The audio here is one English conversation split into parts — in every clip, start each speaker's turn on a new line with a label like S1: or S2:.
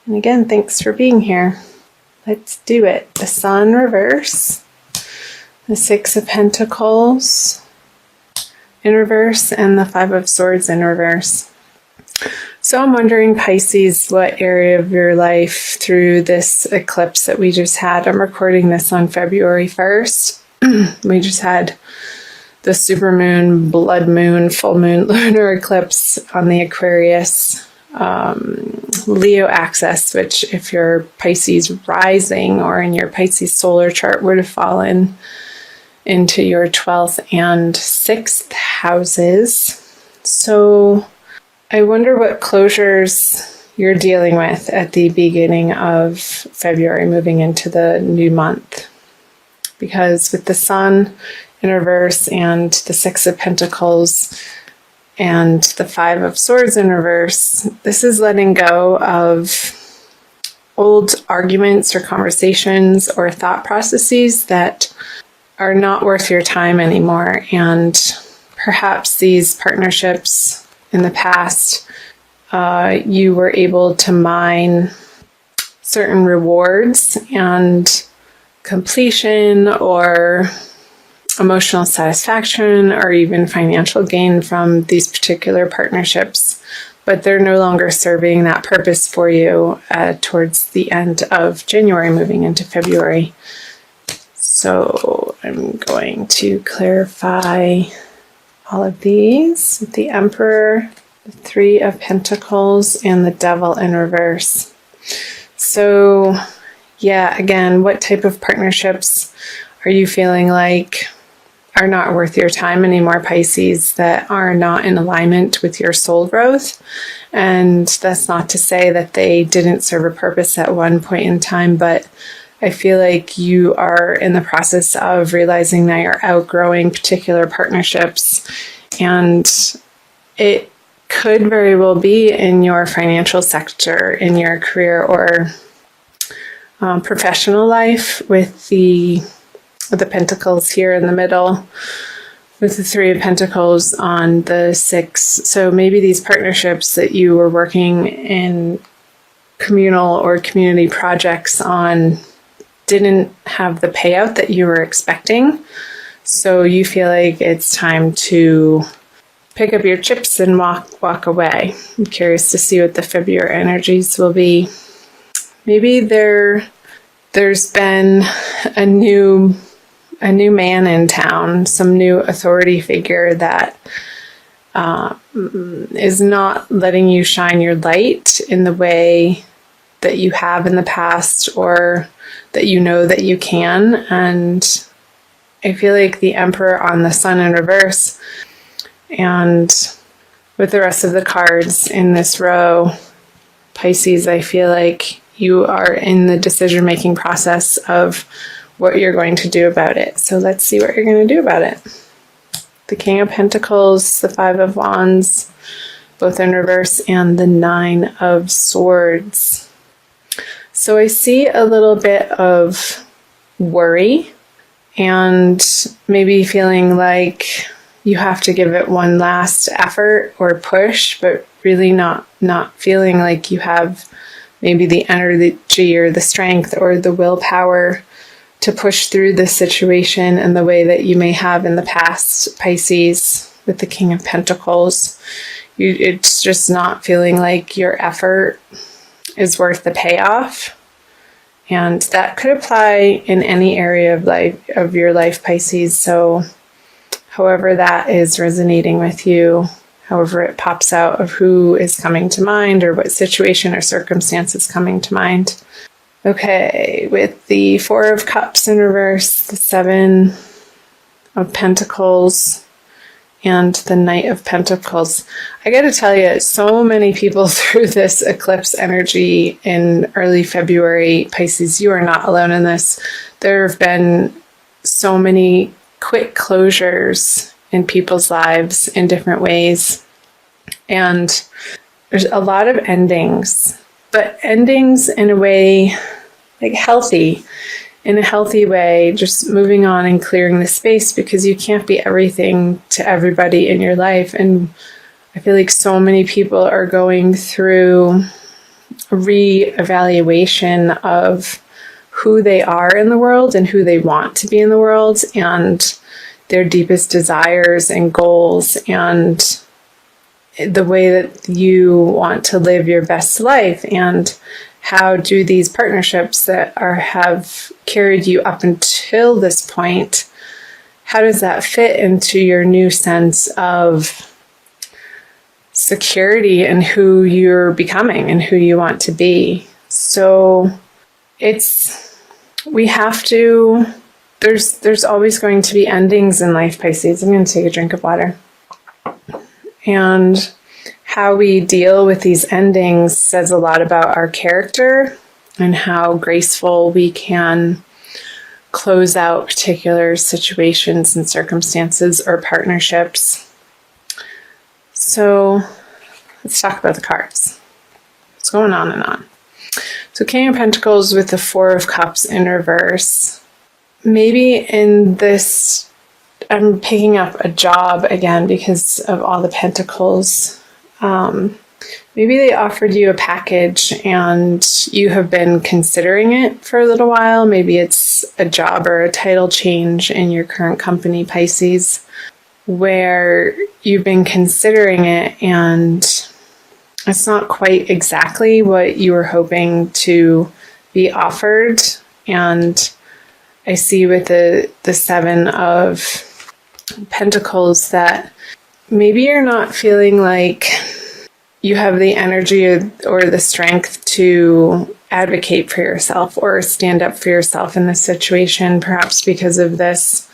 S1: And again, thanks for being here. Let's do it. The Sun reverse, the Six of Pentacles in reverse, and the Five of Swords in reverse. So I'm wondering, Pisces, what area of your life through this eclipse that we just had? I'm recording this on February 1st. We just had the supermoon, blood moon, full moon, lunar eclipse on the Aquarius Leo axis, which if your Pisces rising or in your Pisces solar chart would have fallen into your 12th and 6th houses. So I wonder what closures you're dealing with at the beginning of February, moving into the new month. Because with the Sun in reverse and the Six of Pentacles and the Five of Swords in reverse, this is letting go of old arguments or conversations or thought processes that are not worth your time anymore. And perhaps these partnerships in the past, you were able to mine certain rewards and completion or emotional satisfaction or even financial gain from these particular partnerships, but they're no longer serving that purpose for you towards the end of January, moving into February. So I'm going to clarify all of these with the Emperor, the Three of Pentacles, and the Devil in reverse. So yeah, again, what type of partnerships are you feeling like are not worth your time anymore, Pisces, that are not in alignment with your soul growth? And that's not to say that they didn't serve a purpose at one point in time, but I feel like you are in the process of realizing that you're outgrowing particular partnerships, and it could very well be in your financial sector, in your career or professional life, with the Pentacles here in the middle, with the Three of Pentacles on the 6. So maybe these partnerships that you were working in communal or community projects on didn't have the payout that you were expecting. So you feel like it's time to pick up your chips and walk away. I'm curious to see what the February energies will be. Maybe there's been a new man in town, some new authority figure that is not letting you shine your light in the way that you have in the past, or that you know that you can. And I feel like the Emperor on the Sun in reverse, and with the rest of the cards in this row, Pisces, I feel like you are in the decision-making process of what you're going to do about it. So let's see what you're going to do about it. The King of Pentacles, the Five of Wands, both in reverse, and the Nine of Swords. So I see a little bit of worry and maybe feeling like you have to give it one last effort or push, but really not feeling like you have maybe the energy or the strength or the willpower to push through this situation in the way that you may have in the past, Pisces, with the King of Pentacles. It's just not feeling like your effort is worth the payoff. And that could apply in any area of your life, Pisces. So however that is resonating with you, however it pops out of who is coming to mind or what situation or circumstance is coming to mind. Okay, with the Four of Cups in reverse, the Seven of Pentacles, and the Knight of Pentacles. I gotta tell you, so many people through this eclipse energy in early February, Pisces, you are not alone in this. There have been so many quick closures in people's lives in different ways. And there's a lot of endings, but endings in a way like healthy, in a healthy way, just moving on and clearing the space, because you can't be everything to everybody in your life. And I feel like so many people are going through reevaluation of who they are in the world and who they want to be in the world, and their deepest desires and goals, and the way that you want to live your best life, and how do these partnerships that have carried you up until this point, how does that fit into your new sense of security and who you're becoming and who you want to be? So there's always going to be endings in life, Pisces. I'm going to take a drink of water. And how we deal with these endings says a lot about our character and how graceful we can close out particular situations and circumstances or partnerships. So let's talk about the cards. It's going on and on. So King of Pentacles with the Four of Cups in reverse. Maybe in this, I'm picking up a job again because of all the pentacles. Maybe they offered you a package and you have been considering it for a little while. Maybe it's a job or a title change in your current company, Pisces, where you've been considering it and it's not quite exactly what you were hoping to be offered. And I see with the Seven of Pentacles that maybe you're not feeling like you have the energy or the strength to advocate for yourself or stand up for yourself in this situation, perhaps because of this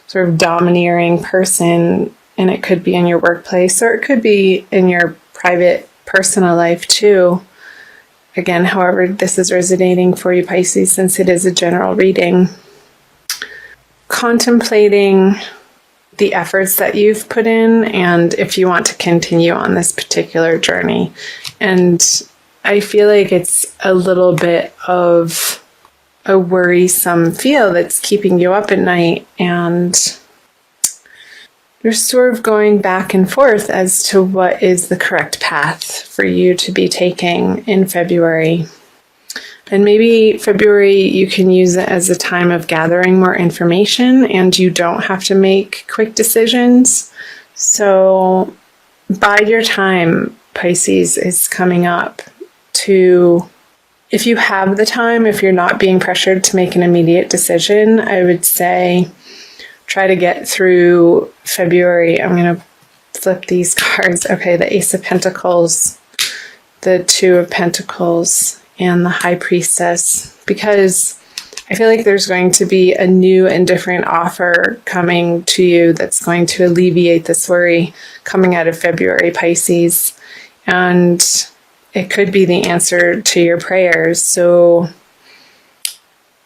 S1: sort of domineering person. And it could be in your workplace or it could be in your private personal life too. Again, however this is resonating for you, Pisces, since it is a general reading. Contemplating the efforts that you've put in and if you want to continue on this particular journey. And I feel like it's a little bit of a worrisome feel that's keeping you up at night, and you're sort of going back and forth as to what is the correct path for you to be taking in February. And maybe February you can use it as a time of gathering more information and you don't have to make quick decisions. So bide your time, Pisces, is coming up to, if you have the time, if you're not being pressured to make an immediate decision, I would say try to get through February. I'm going to flip these cards. Okay, the Ace of Pentacles, the Two of Pentacles, and the High Priestess, because I feel like there's going to be a new and different offer coming to you that's going to alleviate this worry coming out of February, Pisces. And it could be the answer to your prayers. So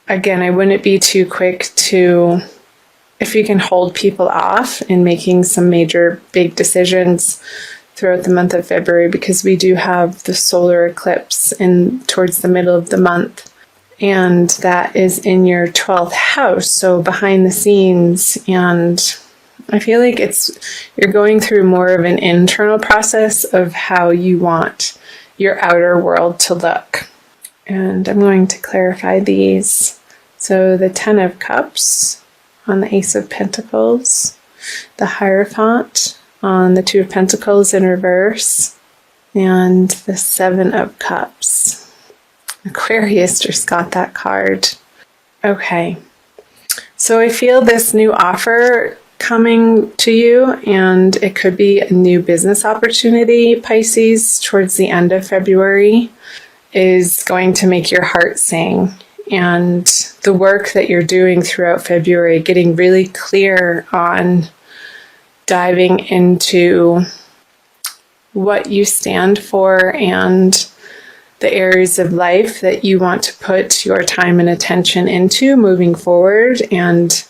S1: again, I wouldn't be too quick to, if you can hold people off in making some major big decisions throughout the month of February, because we do have the solar eclipse towards the middle of the month, and that is in your 12th house, so behind the scenes. And I feel like you're going through more of an internal process of how you want your outer world to look. And I'm going to clarify these. So the Ten of Cups on the Ace of Pentacles, the Hierophant on the Two of Pentacles in reverse, and the Seven of Cups. Aquarius just got that card. Okay, so I feel this new offer coming to you, and it could be a new business opportunity, Pisces, towards the end of February, is going to make your heart sing. And the work that you're doing throughout February, getting really clear on diving into what you stand for and the areas of life that you want to put your time and attention into moving forward, and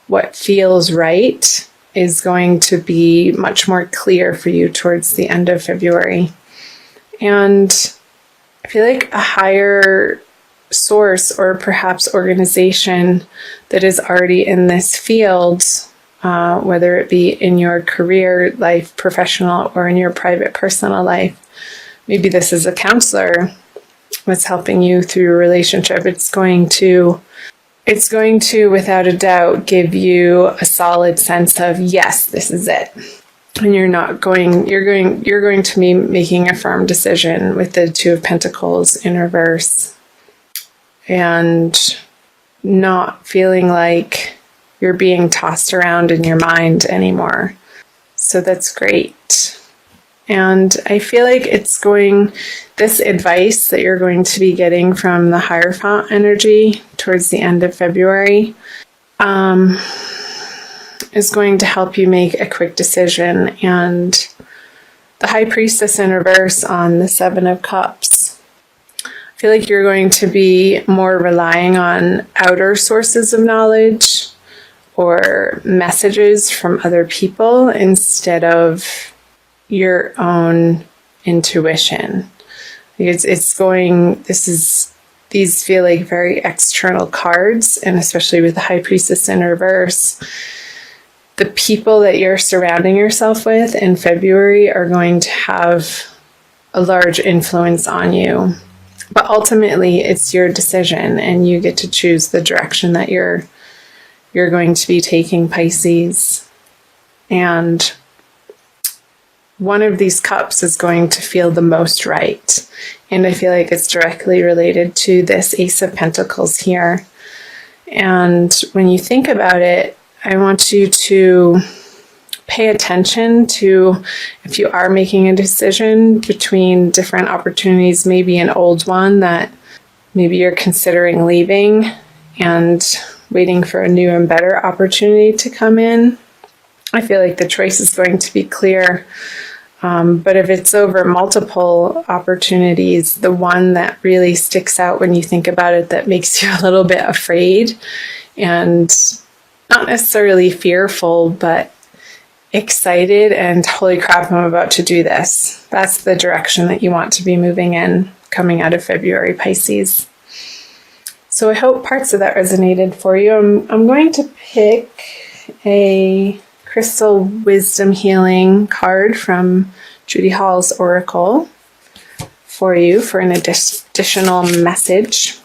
S1: what feels right is going to be much more clear for you towards the end of February. And I feel like a higher source or perhaps organization that is already in this field, whether it be in your career life, professional, or in your private personal life. Maybe this is a counselor what's helping you through a relationship. It's going to, without a doubt, give you a solid sense of, yes, this is it. And you're going to be making a firm decision with the Two of Pentacles in reverse, and not feeling like you're being tossed around in your mind anymore. So that's great. And I feel like this advice that you're going to be getting from the Hierophant energy towards the end of February is going to help you make a quick decision. And the High Priestess in reverse on the Seven of Cups, I feel like you're going to be more relying on outer sources of knowledge or messages from other people instead of your own intuition. These feel like very external cards, and especially with the High Priestess in reverse, the people that you're surrounding yourself with in February are going to have a large influence on you. But ultimately, it's your decision, and you get to choose the direction that you're going to be taking, Pisces. And one of these cups is going to feel the most right. And I feel like it's directly related to this Ace of Pentacles here. And when you think about it, I want you to pay attention to, if you are making a decision between different opportunities, maybe an old one that maybe you're considering leaving and waiting for a new and better opportunity to come in. I feel like the choice is going to be clear. But if it's over multiple opportunities, the one that really sticks out when you think about it, that makes you a little bit afraid and not necessarily fearful, but excited and holy crap, I'm about to do this. That's the direction that you want to be moving in coming out of February, Pisces. So I hope parts of that resonated for you. I'm going to pick a Crystal Wisdom Healing card from Judy Hall's Oracle for you for an additional message.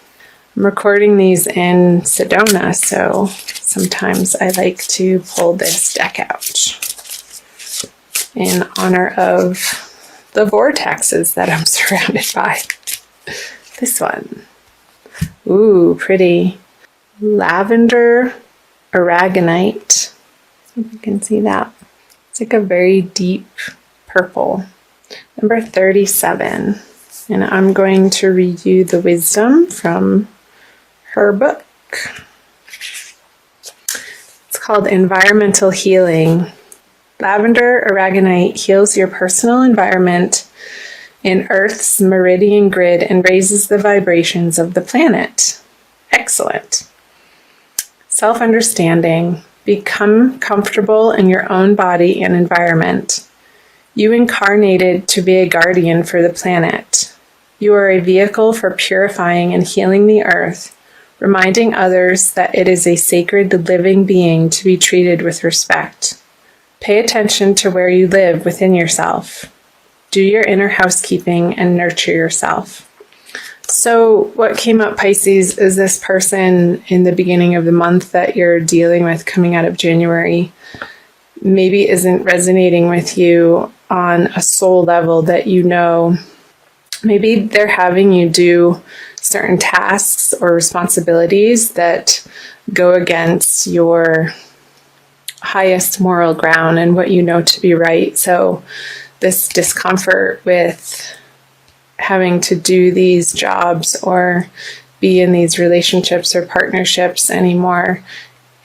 S1: I'm recording these in Sedona, so sometimes I like to pull this deck out in honor of the vortexes that I'm surrounded by. This one. Ooh, pretty. Lavender aragonite. If you can see that. It's like a very deep purple. Number 37. And I'm going to read you the wisdom from her book. It's called Environmental Healing. Lavender aragonite heals your personal environment in Earth's meridian grid and raises the vibrations of the planet. Excellent. Self-understanding. Become comfortable in your own body and environment. You incarnated to be a guardian for the planet. You are a vehicle for purifying and healing the earth, reminding others that it is a sacred living being to be treated with respect. Pay attention to where you live within yourself. Do your inner housekeeping and nurture yourself. So what came up, Pisces, is this person in the beginning of the month that you're dealing with coming out of January maybe isn't resonating with you on a soul level that you know. Maybe they're having you do certain tasks or responsibilities that go against your highest moral ground and what you know to be right. So this discomfort with having to do these jobs or be in these relationships or partnerships anymore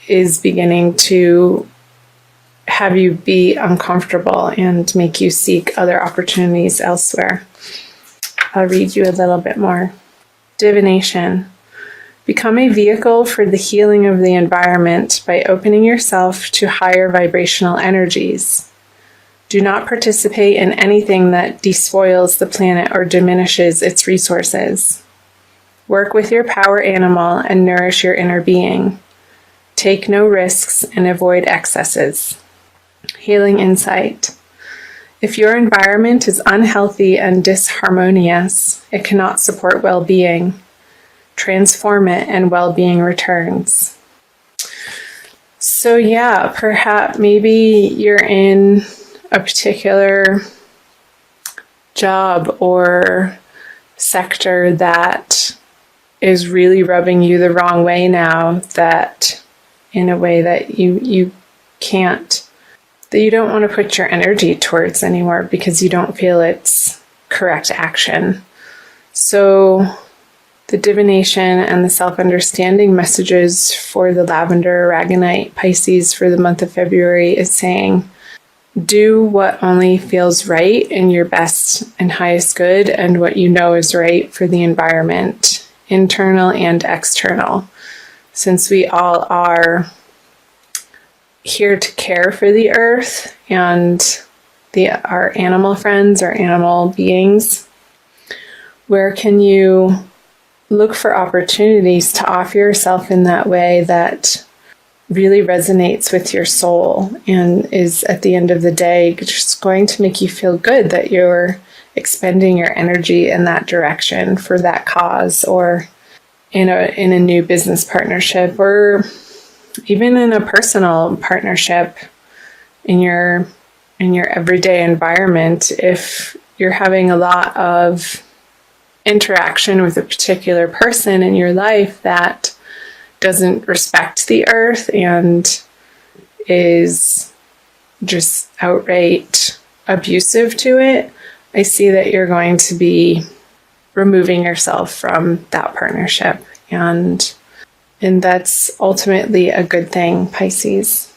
S1: is beginning to have you be uncomfortable and make you seek other opportunities elsewhere. I'll read you a little bit more. Divination. Become a vehicle for the healing of the environment by opening yourself to higher vibrational energies. Do not participate in anything that despoils the planet or diminishes its resources. Work with your power animal and nourish your inner being. Take no risks and avoid excesses. Healing insight. If your environment is unhealthy and disharmonious, it cannot support well-being. Transform it and well-being returns. So yeah, perhaps maybe you're in a particular job or sector that is really rubbing you the wrong way now, that in a way that you can't, that you don't want to put your energy towards anymore because you don't feel it's correct action. So the divination and the self-understanding messages for the lavender aragonite Pisces for the month of February is saying, do what only feels right in your best and highest good and what you know is right for the environment, internal and external. Since we all are here to care for the earth and our animal friends, our animal beings, where can you look for opportunities to offer yourself in that way that really resonates with your soul and is, at the end of the day, just going to make you feel good that you're expending your energy in that direction for that cause, or in a new business partnership, or even in a personal partnership in your everyday environment. If you're having a lot of interaction with a particular person in your life that doesn't respect the earth and is just outright abusive to it, I see that you're going to be removing yourself from that partnership, and that's ultimately a good thing, Pisces.